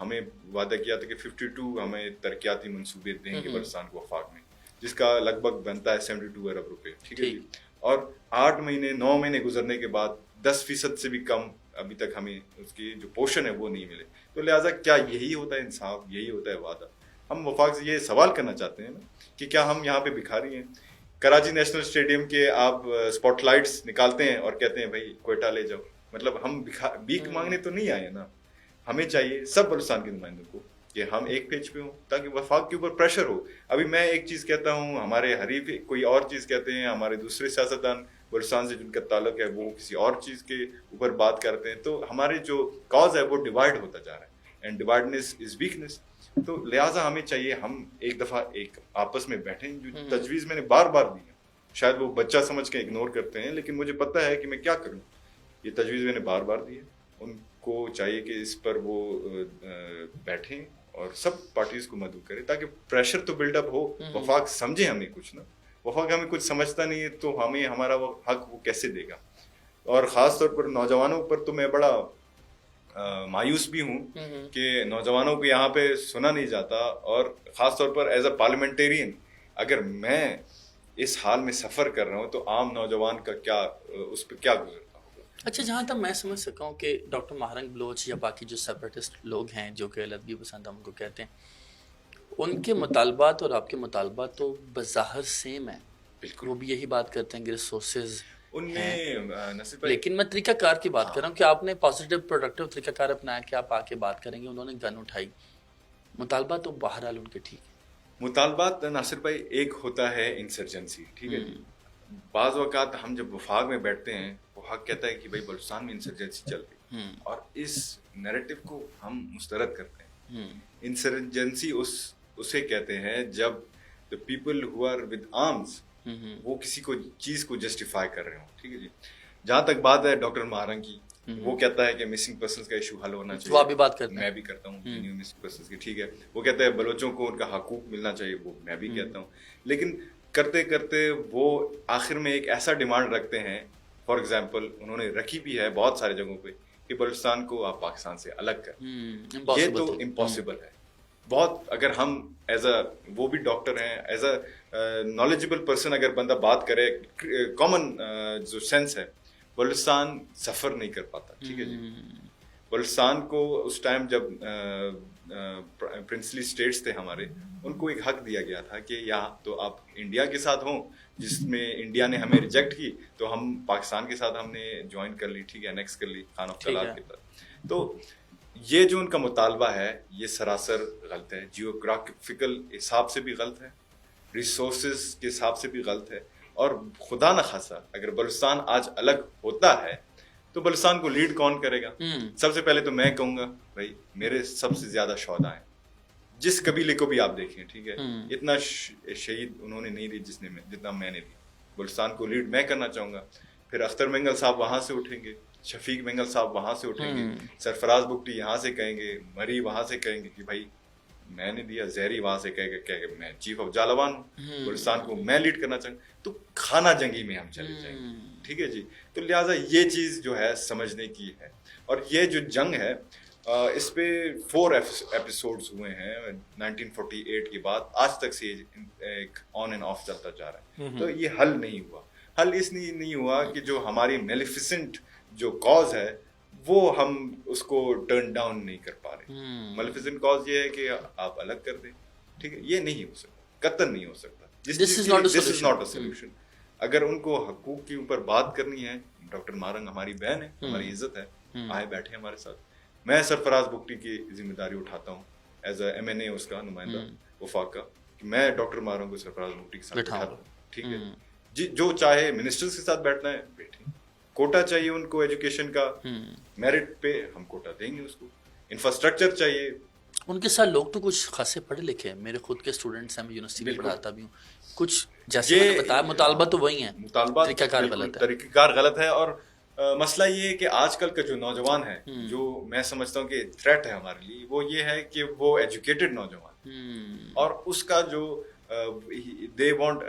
ہمیں وعدہ کیا تھا کہ 52 ہمیں ترقیاتی منصوبے دیں گے بلوچستان کو وفاق میں, جس کا لگ بھگ بنتا ہے 72 ارب روپے, ٹھیک ہے جی. اور 8 مہینے 9 مہینے گزرنے کے بعد 10% سے بھی کم ابھی تک ہمیں اس کی جو پورشن ہے وہ نہیں ملے. تو لہٰذا کیا یہی ہوتا ہے انصاف, یہی ہوتا ہے وعدہ؟ ہم وفاق سے یہ سوال کرنا چاہتے ہیں نا کہ کیا ہم یہاں پہ بھکاری ہیں؟ کراچی نیشنل اسٹیڈیم کے آپ اسپاٹ لائٹس نکالتے ہیں اور کہتے ہیں بھائی کوئٹہ لے جاؤ. مطلب ہم بھیک مانگنے تو نہیں آئے نا. ہمیں چاہیے سب بلوچستان کے نمائندوں کو کہ ہم ایک پیج پہ ہوں تاکہ وفاق کے اوپر پریشر ہو. ابھی میں ایک چیز کہتا ہوں, ہمارے حریف کوئی اور چیز کہتے ہیں, ہمارے دوسرے سیاستدان بلوچستان سے جن کا تعلق ہے وہ کسی اور چیز کے اوپر بات کرتے ہیں. تو ہمارے جو کاز ہے وہ ڈیوائڈ ہوتا جا رہا ہے. And dividedness is weakness. تو لہٰذا ہمیں چاہیے ہم ایک دفعہ ایک آپس میں بیٹھیں. جو تجویز میں نے بار بار دی ہے, شاید وہ بچہ سمجھ کے اگنور کرتے ہیں, لیکن مجھے پتہ ہے کہ میں کیا کروں. یہ تجویز میں نے بار بار دی ہے. ان کو چاہیے کہ اس پر وہ بیٹھیں اور سب پارٹیز کو مدعو کریں, تاکہ پریشر تو بلڈ اپ ہو. وفاق سمجھے ہمیں کچھ نا, وفاق ہمیں کچھ سمجھتا نہیں ہے تو ہمیں ہمارا وہ حق وہ کیسے دے گا. اور خاص طور پر نوجوانوں پر تو میں بڑا مایوس بھی ہوں کہ نوجوانوں کو یہاں پہ سنا نہیں جاتا. اور خاص طور پر ایز اے پارلیمنٹیرین اگر میں اس حال میں سفر کر رہا ہوں تو عام نوجوان کا کیا اس پہ کیا گزرتا ہوگا. اچھا, جہاں تک میں سمجھ سکا ہوں کہ ڈاکٹر مہارنگ بلوچ یا باقی جو سیپریٹسٹ لوگ ہیں جو کہ علیحدگی پسند ہم کو کہتے ہیں, ان کے مطالبات اور آپ کے مطالبات تو بظاہر سیم ہیں. بالکل, وہ بھی یہی بات کرتے ہیں کہ ریسورسز ان میں لیکن میں طریقہ کار کی بات کر رہا ہوں کہ آپ نے پازیٹیو پروڈکٹیو طریقہ کار اپنایا کہ آپ آ کے بات کریں گے. انہوں نے گن اٹھائی, مطالبات تو بہرحال ان کے ٹھیک ہیں. مطالبات ناصر بھائی ایک ہوتا ہے انسرجنسی, ٹھیک ہے جی. بعض اوقات ہم جب وفاق میں بیٹھتے ہیں, وفاق کہتا ہے کہ بھائی بلوچستان میں انسرجنسی چل رہی, اور اس نیریٹو کو ہم مسترد کرتے ہیں. انسرجنسی اسے کہتے ہیں جب the people who are with arms وہ کسی کو چیز کو جسٹیفائی کر رہے ہوں. ٹھیک ہے جی. جہاں تک بات ہے ڈاکٹر مہارنگ کی, وہ کہتا ہے کہ مسنگ پرسنس کا ایشو حل ہونا چاہیے. وہ بھی بات کرتے ہیں, میں بھی کرتا ہوں مسنگ پرسنس کی. ٹھیک ہے, وہ کہتا ہے بلوچوں کو ان کا حقوق ملنا چاہیے, وہ میں بھی کہتا ہوں. لیکن کرتے کرتے وہ آخر میں ایک ایسا ڈیمانڈ رکھتے ہیں, فار ایگزامپل انہوں نے رکھی بھی ہے بہت سارے جگہوں پہ, کہ بلوچستان کو آپ پاکستان سے الگ کریں. یہ تو امپاسبل ہے بہت. اگر ہم ایز اے, وہ بھی ڈاکٹر ہیں, ایز اے نالجبل پرسن اگر بندہ بات کرے, کامن جو سینس ہے, بلوچستان سفر نہیں کر پاتا. ٹھیک ہے جی. بلوچستان کو اس ٹائم جب پرنسلی اسٹیٹس تھے ہمارے, ان کو ایک حق دیا گیا تھا کہ یا تو آپ انڈیا کے ساتھ ہوں, جس میں انڈیا نے ہمیں ریجیکٹ کی, تو ہم پاکستان کے ساتھ ہم نے جوائن کر لی. ٹھیک ہے, انیکس کر لی خان آف طلال کے تحت. تو یہ جو ان کا مطالبہ ہے یہ سراسر غلط ہے. جیوگرافیکل حساب سے بھی غلط ہے, ریسورسز کے حساب سے بھی غلط ہے. اور خدا نخواستہ اگر بلوچستان آج الگ ہوتا ہے تو بلوچستان کو لیڈ کون کرے گا؟ سب سے پہلے تو میں کہوں گا بھائی میرے سب سے زیادہ شہداء ہیں, جس قبیلے کو بھی آپ دیکھیں. ٹھیک ہے, اتنا شہید انہوں نے نہیں دی جتنا میں نے دی. بلوچستان کو لیڈ میں کرنا چاہوں گا. پھر اختر مینگل صاحب وہاں سے اٹھیں گے, شفیق مینگل صاحب وہاں سے اٹھیں گے, سرفراز بگٹی یہاں سے کہیں گے, مری وہاں سے کہیں گے کہ بھائی میں نے دیا, زہری وہاں سے کہے گا میں چیف آف جالوان ہوں, بلوچستان کو میں لیڈ کرنا چاہوں گا. تو خانہ جنگی میں ہم چلے جائیں گے. ٹھیک ہے جی. تو لہٰذا یہ چیز جو ہے سمجھنے کی ہے. اور یہ جو جنگ ہے اس پہ 4 ایپیسوڈز ہوئے ہیں 1948 کے بعد آج تک سے ایک آن اینڈ آف چلتا جا رہا ہے. تو یہ حل نہیں ہوا. حل اس لیے نہیں ہوا کہ جو ہماری میلیفیسنٹ جو کاز ہے وہ ہم اس کو ٹرن ڈاؤن نہیں کر پا رہے. میلیفیسنٹ کاز یہ ہے کہ آپ الگ کر دیں. ٹھیک ہے, یہ نہیں ہو سکتا, قطعاً نہیں ہو سکتا. دس از ناٹ اے سولوشن. اگر ان کو حقوق کے اوپر بات کرنی ہے, ڈاکٹر مہارنگ ہماری بہن ہے, ہماری عزت ہے, آئے بیٹھے ہمارے ساتھ. میں سرفراز بگٹی کی ذمہ داری اٹھاتا ہوں ایز اے ایم این اے اس کا نمائندہ وفاق کا, کہ میں ڈاکٹر مہارنگ کو سرفراز بگٹی کے ساتھ بیٹھاتا ہوں. ٹھیک ہے جی. جو چاہے منسٹرز کے ساتھ بیٹھنا ہے بیٹھیں. کوٹا چاہیے ان کو ایجوکیشن کا, میرٹ پہ ہم کوٹا دیں گے اس کو. انفراسٹرکچر چاہیے. ان کے ساتھ لوگ تو کچھ خاصے پڑھے لکھے ہیں, میرے خود کے اسٹوڈنٹس ہیں, میں یونیورسٹی میں پڑھاتا بھی ہوں. کچھ جیسے میں نے بتایا مطالبہ تو وہی ہیں, مطالبات طریقہ کار غلط ہے. طریقہ کار غلط ہے. اور مسئلہ یہ ہے کہ آج کل کا جو نوجوان ہے, جو میں سمجھتا ہوں کہ تھریٹ ہے ہمارے لیے, وہ یہ ہے کہ وہ ایجوکیٹڈ نوجوان, اور اس کا جو دے وانٹ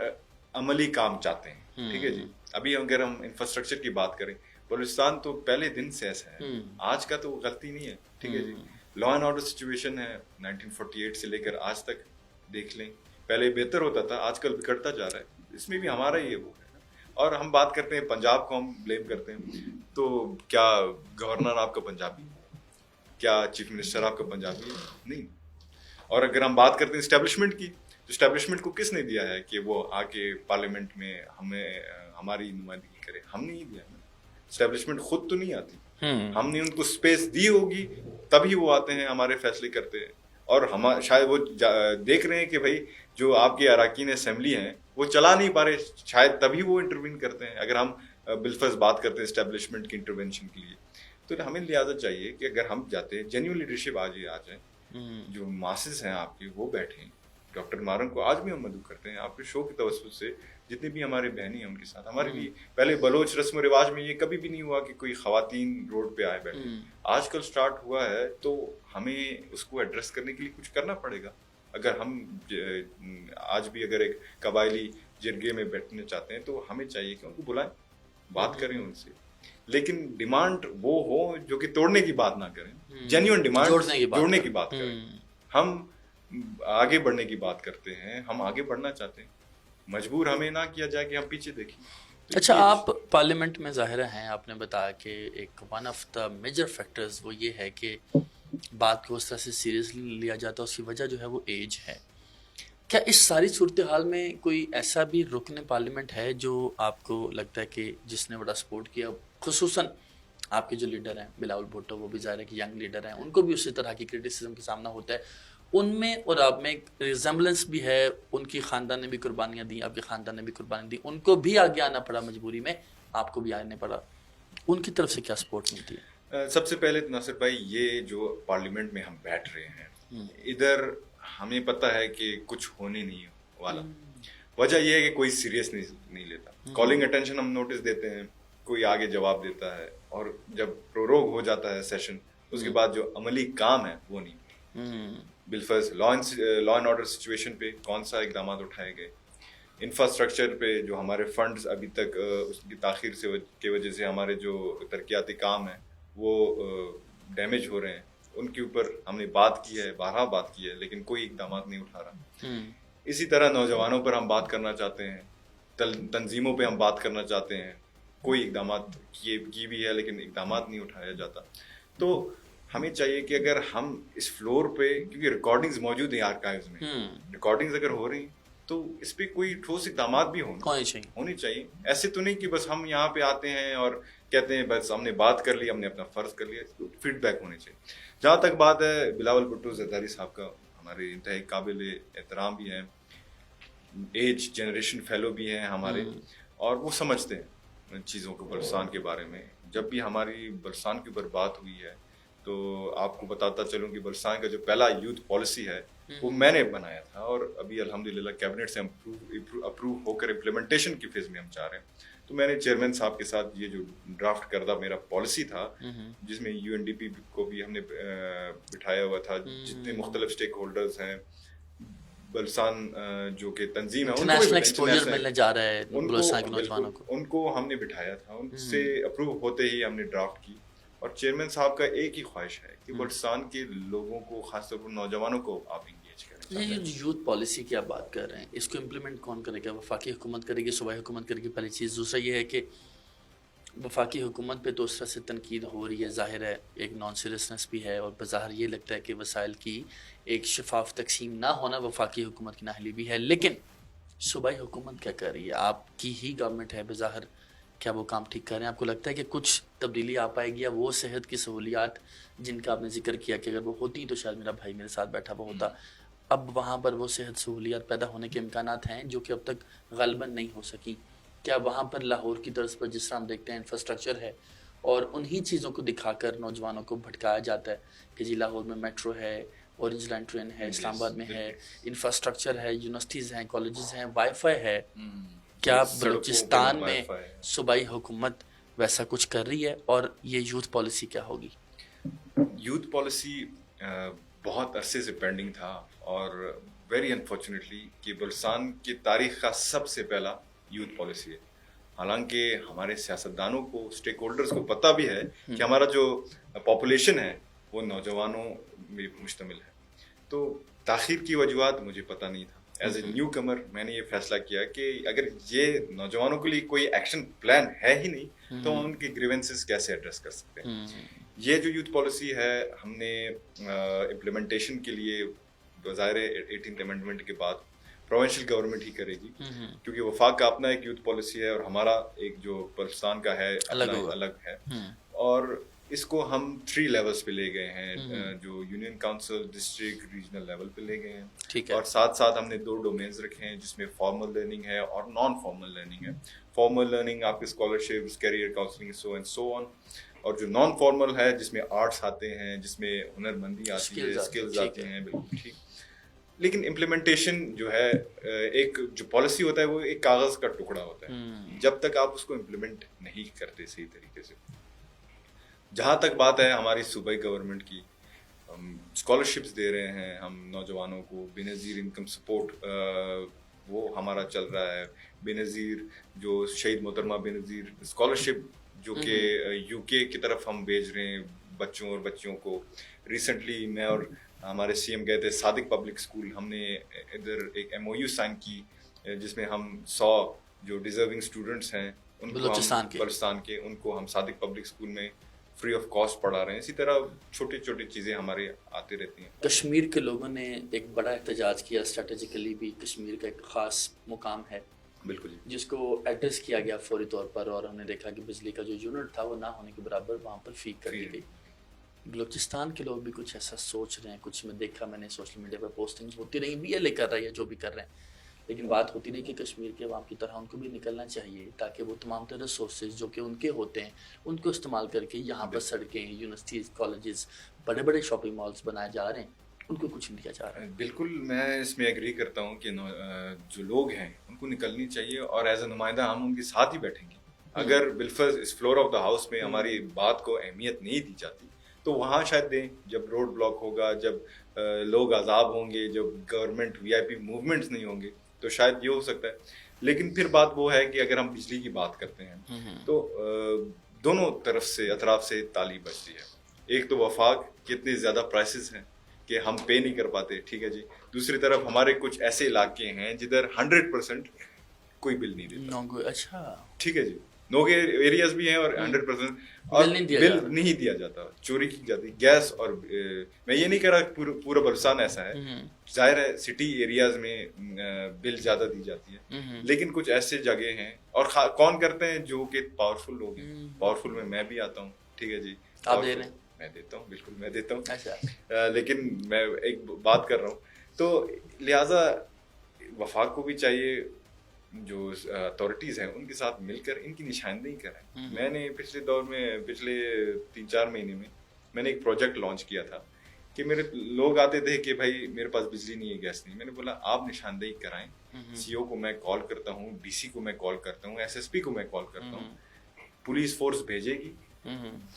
عملی کام چاہتے ہیں. ٹھیک ہے جی. ابھی اگر ہم انفراسٹرکچر کی بات کریں, بلوچستان تو پہلے دن سے ایسا ہے, آج کا تو غلطی نہیں ہے. ٹھیک ہے جی. لا اینڈ آرڈر سچویشن ہے 1948 سے لے کر آج تک دیکھ لیں, پہلے بہتر ہوتا تھا, آج کل بگڑتا جا رہا ہے. اس میں بھی ہمارا ہی وہ ہے. اور ہم بات کرتے ہیں پنجاب کو ہم بلیم کرتے ہیں, تو کیا گورنر آپ کا پنجابی ہے؟ کیا چیف منسٹر آپ کا پنجابی ہے؟ نہیں. اور اگر ہم بات کرتے ہیں اسٹیبلشمنٹ کی, تو اسٹیبلشمنٹ کو کس نے دیا ہے کہ وہ آ کے پارلیمنٹ میں ہمیں ہماری نمائندگی کرے؟ ہم نے ہی دیا نا. اسٹیبلشمنٹ خود تو نہیں آتی, ہم نے ان کو اسپیس دی ہوگی تبھی وہ آتے ہیں, ہمارے فیصلے کرتے ہیں. اور ہم شاید وہ دیکھ رہے ہیں کہ بھائی جو آپ کے اراکین اسمبلی ہیں وہ چلا نہیں پا رہے, شاید تبھی وہ انٹروین کرتے ہیں. اگر ہم بالفرض بات کرتے ہیں اسٹیبلشمنٹ کی انٹروینشن کے لیے, تو ہمیں لہٰذا چاہیے کہ اگر ہم جاتے ہیں جینیون لیڈرشپ آج ہی آ جائیں, جو ماسز ہیں آپ کی وہ بیٹھیں. ڈاکٹر مارن کو آج بھی ہم مدعو کرتے ہیں آپ کے شو کی توسط سے, جتنے بھی ہمارے بہنیں ہیں ان کے ساتھ. ہمارے لیے پہلے بلوچ رسم و رواج میں یہ کبھی بھی نہیں ہوا کہ کوئی خواتین روڈ پہ آئے بیٹھے. آج کل سٹارٹ ہوا ہے تو ہمیں اس کو ایڈریس کرنے کے لیے کچھ کرنا پڑے گا. اگر ہم آج بھی اگر ایک قبائلی جرگے میں بیٹھنا چاہتے ہیں تو ہمیں چاہیے کہ ان کو بلائیں, بات کریں ان سے, لیکن ڈیمانڈ وہ ہو جو کہ توڑنے کی بات نہ کریں, جینیون ڈیمانڈ جوڑنے کی بات کریں. ہم آگے بڑھنے کی بات کرتے ہیں, ہم آگے بڑھنا چاہتے ہیں, مجبور ہمیں نہ کیا جائے کہ ہم پیچھے دیکھیں. اچھا, آپ پارلیمنٹ میں ظاہر ہیں, آپ نے بتایا کہ ایک one of the major factors وہ یہ ہے کہ بات کو اس طرح سے سیریسلی لیا جاتا ہے, اس کی وجہ جو ہے وہ ایج ہے. کیا اس ساری صورتحال میں کوئی ایسا بھی رکن پارلیمنٹ ہے جو آپ کو لگتا ہے کہ جس نے بڑا سپورٹ کیا, خصوصاً آپ کے جو لیڈر ہیں بلاول بھٹو, وہ بھی ظاہر ہے کہ ینگ لیڈر ہیں, ان کو بھی اسی طرح کی کرٹیسزم کا سامنا ہوتا ہے, ان میں اور آپ میں ایک ریزمبلنس بھی ہے, ان کی خاندان نے بھی قربانیاں دیں, آپ کے خاندان نے بھی قربانی دی, ان کو بھی آگے آنا پڑا مجبوری میں, آپ کو بھی آنے پڑا, ان کی طرف سے کیا سپورٹ ملتی ہے؟ سب سے پہلے ناصر بھائی, یہ جو پارلیمنٹ میں ہم بیٹھ رہے ہیں ادھر ہمیں پتہ ہے کہ کچھ ہونے نہیں والا. وجہ یہ ہے کہ کوئی سیریس نہیں لیتا. کالنگ اٹینشن ہم نوٹس دیتے ہیں, کوئی آگے جواب دیتا ہے, اور جب پروروگ ہو جاتا ہے سیشن اس کے بعد جو عملی کام ہے وہ نہیں. بالفرض لا اینڈ آرڈر سچویشن پہ کون سا اقدامات اٹھائے گئے, انفراسٹرکچر پہ جو ہمارے فنڈز ابھی تک اس کی تاخیر کی وجہ سے ہمارے جو ترقیاتی کام ہیں وہ ڈیمیج ہو رہے ہیں, ان کے اوپر ہم نے بات کی ہے, بارہا بات کی ہے, لیکن کوئی اقدامات نہیں اٹھا رہا. اسی طرح نوجوانوں پر ہم بات کرنا چاہتے ہیں, تنظیموں پہ ہم بات کرنا چاہتے ہیں, کوئی اقدامات کی بھی ہے لیکن اقدامات نہیں اٹھایا جاتا. تو ہمیں چاہیے کہ اگر ہم اس فلور پہ, کیونکہ ریکارڈنگز موجود ہیں آرکائیوز میں, ریکارڈنگز اگر ہو رہی تو اس پہ کوئی ٹھوس اقدامات بھی ہونی چاہیے. ایسے تو نہیں کہ بس ہم یہاں پہ آتے ہیں اور کہتے ہیں بس ہم نے بات کر لی, ہم نے اپنا فرض کر لیا. فیڈ بیک ہونے چاہیے. جہاں تک بات ہے بلاول بھٹو زرداری صاحب کا, ہمارے انتہائی قابل احترام بھی ہیں, ایج جنریشن فیلو بھی ہیں ہمارے, اور وہ سمجھتے ہیں چیزوں کو بلوچستان کے بارے میں. جب بھی ہماری بلوچستان کے اوپر بات ہوئی ہے تو آپ کو بتاتا چلوں کہ بلوچستان کا جو پہلا یوتھ پالیسی ہے وہ میں نے بنایا تھا, اور ابھی الحمدللہ کیبنٹ سے اپروو ہو کر امپلیمنٹیشن کی فیز میں ہم چاہ رہے ہیں. تو میں نے چیئرمین صاحب کے ساتھ یہ جو ڈرافٹ کردہ میرا پالیسی تھا, جس میں یو این ڈی پی کو بھی ہم نے بٹھایا ہوا تھا, جتنے مختلف اسٹیک ہولڈرز ہیں, بلوچستان جو کہ تنظیم ہے ان کو ہم نے بٹھایا تھا, ان سے اپروو ہوتے ہی ہم نے ڈرافٹ کی. اور چیئرمین صاحب کا ایک ہی خواہش ہے کہ بلوچستان کے لوگوں کو, خاص طور پر نوجوانوں کو آپ انگیج کریں. یہ جو یوتھ پالیسی کی آپ بات کر رہے ہیں, اس کو امپلیمنٹ کون کرے گا؟ وفاقی حکومت کرے گی, صوبائی حکومت کرے گی, پہلی چیز. دوسرا یہ ہے کہ وفاقی حکومت پہ تو اس طرح سے تنقید ہو رہی ہے, ظاہر ہے ایک نان سیریسنس بھی ہے, اور بظاہر یہ لگتا ہے کہ وسائل کی ایک شفاف تقسیم نہ ہونا وفاقی حکومت کی نااہلی بھی ہے. لیکن صوبائی حکومت کیا کر رہی ہے؟ آپ کی ہی گورنمنٹ ہے بظاہر, کیا وہ کام ٹھیک کر رہے ہیں؟ آپ کو لگتا ہے کہ کچھ تبدیلی آ پائے گی, یا وہ صحت کی سہولیات جن کا آپ نے ذکر کیا کہ اگر وہ ہوتی تو شاید میرا بھائی میرے ساتھ بیٹھا ہوا ہوتا, اب وہاں پر وہ صحت سہولیات پیدا ہونے کے امکانات ہیں جو کہ اب تک غالباً نہیں ہو سکی؟ کیا وہاں پر لاہور کی طرز پر جس طرح ہم دیکھتے ہیں انفراسٹرکچر ہے, اور انہی چیزوں کو دکھا کر نوجوانوں کو بھٹکایا جاتا ہے کہ جی لاہور میں میٹرو ہے, اورنج لائن ٹرین ہے, اسلام آباد میں ہے, انفراسٹرکچر ہے, یونیورسٹیز ہیں, کالجز ہیں, وائی فائی ہے, کیا بلوچستان میں صوبائی حکومت ویسا کچھ کر رہی ہے؟ اور یہ یوتھ پالیسی کیا ہوگی؟ یوتھ پالیسی بہت عرصے سے پینڈنگ تھا, اور ویری انفارچونیٹلی کہ بلوچستان کی تاریخ کا سب سے پہلا یوتھ پالیسی ہے. حالانکہ ہمارے سیاستدانوں کو, اسٹیک ہولڈرز کو پتہ بھی ہے کہ ہمارا جو پاپولیشن ہے وہ نوجوانوں میں مشتمل ہے. تو تاخیر کی وجوہات مجھے پتہ نہیں تھا. ایز اے نیو کمر میں نے یہ فیصلہ کیا کہ اگر یہ نوجوانوں کے لیے کوئی ایکشن پلان ہے ہی نہیں تو ہم ان کی گریونسز کیسے ایڈریس کر سکتے ہیں. یہ جو یوتھ پالیسی ہے ہم نے امپلیمنٹیشن کے لیے بظاہر 18th امینڈمنٹ کے بعد پروونشل گورنمنٹ ہی کرے گی, کیونکہ وفاق کا اپنا ایک یوتھ پالیسی ہے اور ہمارا ایک جو بلوچستان کا ہے الگ ہے. اور اس کو ہم 3 لیولز پہ لے گئے ہیں, جو union council, district, regional level پہ لے گئے ہیں. اور ساتھ ساتھ ہم نے 2 ڈومینز رکھے ہیں جس میں فارمل لرننگ ہے اور نان فارمل لرننگ ہے. فارمل لرننگ آپ کے scholarships, career counselling, so and so on, اور جو نان فارمل ہے جس میں آرٹس آتے ہیں, جس میں ہنر مندی آتی ہے, اسکلز آتی ہیں, بالکل ٹھیک. لیکن امپلیمنٹیشن جو ہے ایک جو پالیسی ہوتا ہے وہ ایک کاغذ کا ٹکڑا ہوتا ہے, جب تک آپ اس کو امپلیمنٹ نہیں کرتے صحیح طریقے سے. جہاں تک بات ہے ہماری صوبائی گورنمنٹ کی, ہم اسکالرشپس دے رہے ہیں ہم نوجوانوں کو, بے نظیر انکم سپورٹ وہ ہمارا چل رہا ہے, بے نظیر جو شہید محترمہ بے نظیر اسکالرشپ جو کہ یو کے کی طرف ہم بھیج رہے ہیں بچوں اور بچیوں کو. ریسنٹلی میں اور ہمارے سی ایم گئے تھے صادق پبلک اسکول, ہم نے ادھر ایک ایم او یو سائن کی جس میں ہم 100 جو ڈیزرونگ اسٹوڈنٹس ہیں ان کو بلوچستان کے ان کو ہم صادق پبلک اسکول میں فری آف کاسٹ پڑھا رہے ہیں. اسی طرح چھوٹی چھوٹی چیزیں ہمارے آتے رہتی ہیں. کشمیر کے لوگوں نے ایک بڑا احتجاج کیا, اسٹریٹجیکلی بھی کشمیر کا ایک خاص مقام ہے, بالکل جی, جس کو ایڈریس کیا گیا فوری طور پر, اور ہم نے دیکھا کہ بجلی کا جو یونٹ تھا وہ نہ ہونے کے برابر وہاں پر فیک کر دی گئی. بلوچستان کے لوگ بھی کچھ ایسا سوچ رہے ہیں, کچھ میں دیکھا, میں نے سوشل میڈیا پر پوسٹنگز ہوتی رہی, بھی یہ کر رہے ہیں جو بھی کر رہے ہیں, لیکن بات ہوتی رہی کہ کشمیر کے عوام کی طرح ان کو بھی نکلنا چاہیے تاکہ وہ تمام تر ریسورسز جو کہ ان کے ہوتے ہیں ان کو استعمال کر کے یہاں پر سڑکیں, یونیورسٹیز, کالجز, بڑے بڑے شاپنگ مالز بنائے جا رہے ہیں, ان کو کچھ نہیں دیا جا رہا ہے. بالکل میں اس میں ایگری کرتا ہوں کہ جو لوگ ہیں ان کو نکلنی چاہیے, اور ایز اے نمائندہ ہم ان کے ساتھ ہی بیٹھیں گے. اگر بالفرض اس فلور آف دا ہاؤس میں ہماری بات کو اہمیت نہیں دی جاتی تو وہاں شاید دیں, جب روڈ بلاک ہوگا, جب لوگ عذاب ہوں گے, جب گورنمنٹ وی آئی پی موومنٹس نہیں ہوں گے تو شاید یہ ہو سکتا ہے. لیکن پھر بات وہ ہے کہ اگر ہم بجلی کی بات کرتے ہیں تو دونوں طرف سے اطراف سے تالی بجتی ہے. ایک تو وفاق کے اتنے زیادہ پرائسز ہیں کہ ہم پے نہیں کر پاتے, ٹھیک ہے جی. دوسری طرف ہمارے کچھ ایسے علاقے ہیں جدھر 100% کوئی بل نہیں دیتا. اچھا, ٹھیک ہے جی, نو کے ایریاز بھی ہیں اور 100% اور بل نہیں دیا جاتا, چوری کی جاتی گیس. اور میں یہ نہیں کہہ رہا پورا بلوچستان ایسا ہے, ظاہر ہے سٹی ایریاز میں بل زیادہ دی جاتی ہے, لیکن کچھ ایسے جگہ ہیں, اور کون کرتے ہیں جو کہ پاورفل لوگ ہیں. پاورفل میں میں بھی آتا ہوں, ٹھیک ہے جی, آپ دے رہے ہیں, میں دیتا ہوں, بالکل میں دیتا ہوں. لیکن میں ایک بات کر رہا ہوں, تو لہٰذا وفاق کو بھی چاہیے جو اتھارٹیز ہیں ان کے ساتھ مل کر ان کی نشاندہی کریں. میں نے پچھلے دور میں پچھلے 3-4 مہینے میں نے ایک پروجیکٹ لانچ کیا تھا کہ میرے لوگ آتے تھے کہ بھائی میرے پاس بجلی نہیں ہے, گیس نہیں. میں نے بولا آپ نشاندہی کرائیں, سی او کو میں کال کرتا ہوں, ڈی سی کو میں کال کرتا ہوں, ایس ایس پی کو میں کال کرتا ہوں, پولیس فورس بھیجے گی,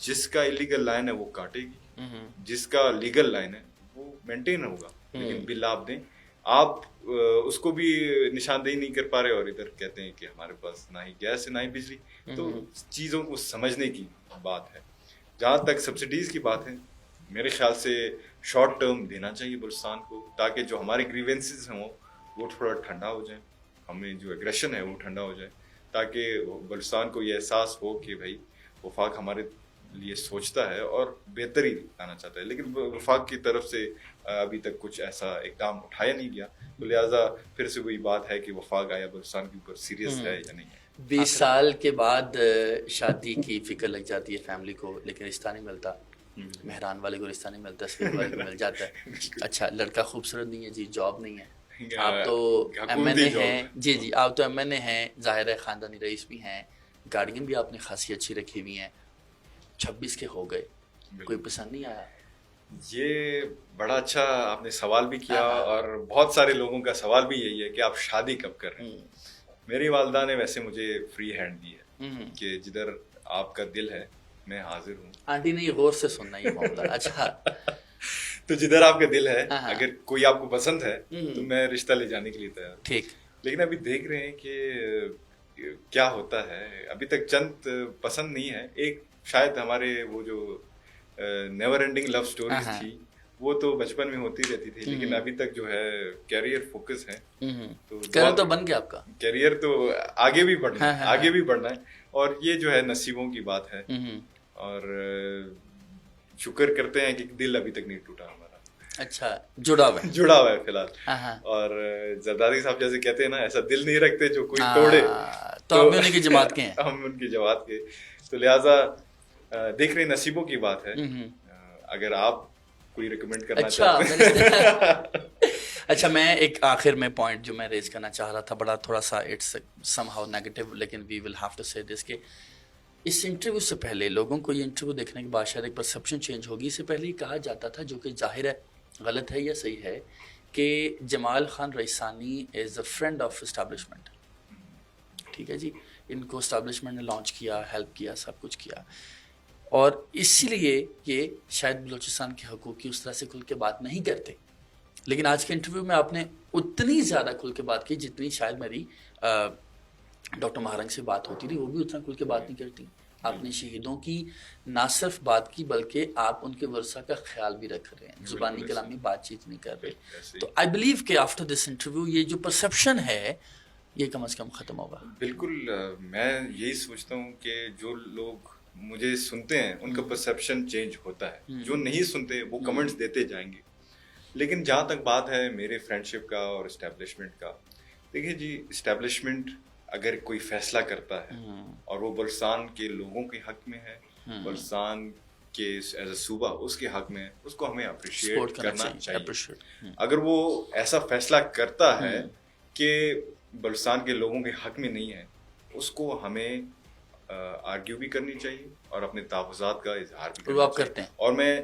جس کا الیگل لائن ہے وہ کاٹے گی, جس کا لیگل لائن ہے وہ مینٹین ہوگا, لیکن بل آپ دیں. آپ اس کو بھی نشاندہی نہیں کر پا رہے اور ادھر کہتے ہیں کہ ہمارے پاس نہ ہی گیس ہے نہ ہی بجلی. تو چیزوں کو سمجھنے کی بات ہے. جہاں تک سبسڈیز کی بات ہے, میرے خیال سے شارٹ ٹرم دینا چاہیے بلوچستان کو, تاکہ جو ہمارے گریوینسز ہیں وہ تھوڑا ٹھنڈا ہو جائیں, ہمیں جو ایگریشن ہے وہ ٹھنڈا ہو جائے, تاکہ بلوچستان کو یہ احساس ہو کہ بھائی وفاق ہمارے لیے سوچتا ہے اور بہتری لانا چاہتا ہے. لیکن وفاق کی طرف سے ابھی تک کچھ ایسا اقدام اٹھایا نہیں گیا, تو لہٰذا پھر سے وہی بات ہے کہ وفاق آیا بلوچستان کے اوپر سیریس ہے یا نہیں ہے. 20 سال کے بعد شادی کی فکر لگ جاتی ہے فیملی کو, لیکن رشتہ نہیں ملتا. مہران والے کو رشتہ نہیں ملتا, سویر والے کو مل جاتا ہے. اچھا, لڑکا خوبصورت نہیں ہے جی, جاب نہیں ہے, آپ تو ایم این اے ہیں, جی آپ تو ایم این اے ہیں, ظاہر ہے خاندانی رئیس بھی ہیں, گاڑیاں بھی آپ نے خاصی اچھی رکھی ہوئی ہیں, 26 کے ہو گئے, کوئی پسند نہیں آیا؟ یہ بڑا اچھا آپ نے سوال بھی کیا, اور بہت سارے لوگوں کا سوال بھی یہی ہے کہ آپ شادی کب کر رہے ہیں. میری والدہ نے ویسے مجھے فری ہینڈ دی ہے کہ جدھر آپ کا دل ہے میں حاضر ہوں. آنٹی نے یہ غور سے سننا یہ معاملہ. اچھا, تو جدھر آپ کا دل ہے, اگر کوئی آپ کو پسند ہے تو میں رشتہ لے جانے کے لیے تیار ہوں. ٹھیک, لیکن ابھی دیکھ رہے ہیں کہ کیا ہوتا ہے. ابھی تک چند پسند نہیں ہے. ایک شاید ہمارے وہ جو نیور اینڈنگ لو سٹوریز تھی وہ تو بچپن میں ہوتی رہتی تھی, لیکن ابھی تک جو ہے کیریئر فوکس ہے. تو کیریئر تو بن گیا آپ کا, کیریئر تو آگے بھی بڑھنا ہے, آگے بھی بڑھنا ہے, اور یہ جو ہے نصیبوں کی بات ہے. اور شکر کرتے ہیں کہ دل ابھی تک نہیں ٹوٹا ہمارا. اچھا, جڑا ہوا ہے فی الحال. اور زرداری صاحب جیسے کہتے ہیں نا, ایسا دل نہیں رکھتے جو کوئی توڑے. تو ہم ان کی جماعت کے ہیں, ہم ان کی جماعت کے. تو لہٰذا دیکھ رہے نصیبوں کی بات ہے. اگر آپ کوئی ریکمینڈ کرنا چاہتے ہیں. اچھا, میں ایک آخر میں پوائنٹ جو میں ریز کرنا چاہ رہا تھا, بڑا تھوڑا سا اٹس سم ہاؤ نیگیٹو, لیکن وی ول ہیو ٹو سے دس کہ اس انٹرویو سے پہلے لوگوں کو یہ انٹرویو دیکھنے کے بعد شاید ایک پرسیپشن چینج ہوگی. اس سے پہلے یہ کہا جاتا تھا, جو کہ ظاہر ہے غلط ہے یا صحیح ہے, کہ جمال خان ریسانی از اے فرینڈ آف اسٹیبلشمنٹ. ٹھیک ہے جی, ان کو اسٹیبلشمنٹ نے لانچ کیا, ہیلپ کیا, سب کچھ کیا, اور اسی لیے یہ شاید بلوچستان کے حقوق کی اس طرح سے کھل کے بات نہیں کرتے. لیکن آج کے انٹرویو میں آپ نے اتنی زیادہ کھل کے بات کی جتنی شاید میری ڈاکٹر مہارنگ سے بات ہوتی تھی, وہ بھی اتنا کھل کے بات نہیں کرتی. آپ نے شہیدوں کی نہ صرف بات کی بلکہ آپ ان کے ورثہ کا خیال بھی رکھ رہے ہیں, زبانی کلامی بات چیت نہیں کر رہے. تو آئی بلیو کہ آفٹر دس انٹرویو یہ جو پرسیپشن ہے یہ کم از کم ختم ہوگا. بالکل, میں یہی سوچتا ہوں کہ جو لوگ مجھے سنتے ہیں ان کا پرسیپشن چینج ہوتا ہے, جو نہیں سنتے وہ کمنٹس دیتے جائیں گے. لیکن جہاں تک بات ہے میرے فرینڈ شپ کا اور اسٹیبلشمنٹ کا, دیکھیے جی, اسٹیبلشمنٹ اگر کوئی فیصلہ کرتا ہے اور وہ بلوچستان کے لوگوں کے حق میں ہے, بلوچستان کے ایز اے صوبہ اس کے حق میں ہے, اس کو ہمیں اپریشیٹ کرنا چاہیے. اگر وہ ایسا فیصلہ کرتا ہے کہ بلوچستان کے لوگوں کے حق میں نہیں ہے, اس کو ہمیں آرگیو بھی کرنی چاہیے اور اپنے تحفظات کا اظہار بھی کرنا چاہیے. اور میں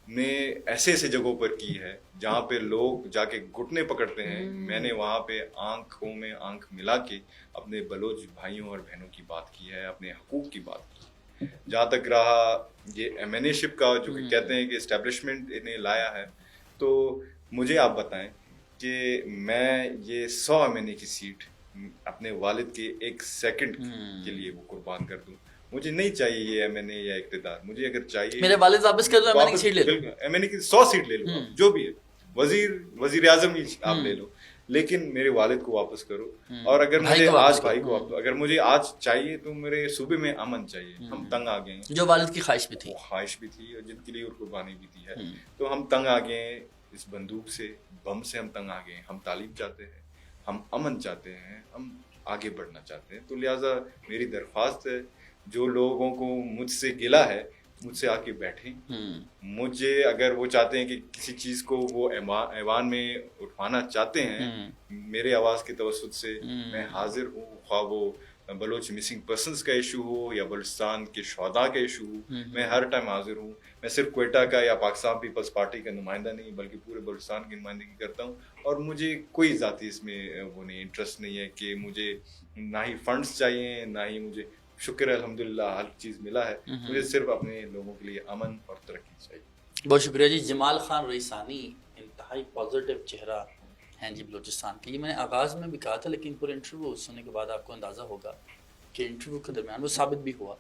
نے ایسے جگہوں پر کی ہے جہاں پہ لوگ جا کے گھٹنے پکڑتے ہیں, میں نے وہاں پہ آنکھوں میں آنکھ ملا کے اپنے بلوچ بھائیوں اور بہنوں کی بات کی ہے, اپنے حقوق کی بات کی. جہاں تک رہا یہ ایم این اے شپ کا, جو کہ کہتے ہیں کہ اسٹیبلشمنٹ نے لایا ہے, تو مجھے آپ بتائیں کہ میں یہ 100 ایم این اے کی سیٹ اپنے والد کے 1 سیکنڈ کے لیے وہ قربان کر دوں. مجھے نہیں چاہیے یہ ایم این اے یا اقتدار, مجھے اگر چاہیے میرے والد واپس کر دو, ایم این اے کی سیٹ لے لو, ایم این اے کی 100 سیٹ لے لو, جو بھی ہے, وزیر اعظم ہی آپ لے لو, لیکن میرے والد کو واپس کرو. اور اگر مجھے آج بھائی کو اگر مجھے آج چاہیے تو میرے صوبے میں امن چاہیے. ہم تنگ آ گئے ہیں, جو والد کی خواہش بھی تھی اور جن کے لیے قربانی بھی دی ہے, تو ہم تنگ آ گئے ہیں اس بندوق سے, بم سے ہم تنگ آ گئے ہیں. ہم تعلیم چاہتے ہیں, ہم امن چاہتے ہیں, ہم آگے بڑھنا چاہتے ہیں. تو لہٰذا میری درخواست ہے, جو لوگوں کو مجھ سے گلا ہے مجھ سے آ کے بیٹھیں. مجھے اگر وہ چاہتے ہیں کہ کسی چیز کو وہ ایوان میں اٹھوانا چاہتے ہیں, میرے آواز کے توسط سے میں حاضر ہوں. خواہ وہ بلوچ مسنگ پرسنز کا ایشو ہو یا بلوچستان کے شہداء کا ایشو ہو, میں ہر ٹائم حاضر ہوں. میں صرف کوئٹہ کا یا پاکستان پیپلز پارٹی کا نمائندہ نہیں بلکہ پورے بلوچستان کی نمائندگی کرتا ہوں. اور مجھے کوئی ذاتی اس میں وہ نہیں, انٹرسٹ نہیں ہے کہ مجھے نہ ہی فنڈز چاہیے نہ ہی مجھے, شکر ہے الحمدللہ ہر چیز ملا ہے, مجھے صرف اپنے لوگوں کے لیے امن اور ترقی چاہیے. بہت شکریہ جی. جمال خان ریسانی انتہائی پازیٹیو چہرہ ہیں جی بلوچستان کے. یہ میں نے آغاز میں بھی کہا تھا, لیکن پورے انٹرویو سننے کے بعد آپ کو اندازہ ہوگا کہ انٹرویو کے درمیان وہ ثابت بھی ہوا.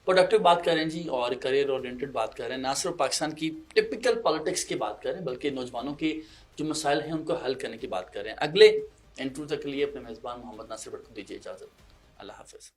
پروڈکٹیو بات کریں جی, اور کریئر اورینٹڈ بات کریں, نہ صرف پاکستان کی ٹپیکل پالیٹکس کی بات کریں بلکہ نوجوانوں کے جو مسائل ہیں ان کو حل کرنے کی بات کریں. اگلے انٹرویو تک کے لیے اپنے میزبان محمد ناصر بٹ کو دیجیے اجازت. اللہ حافظ.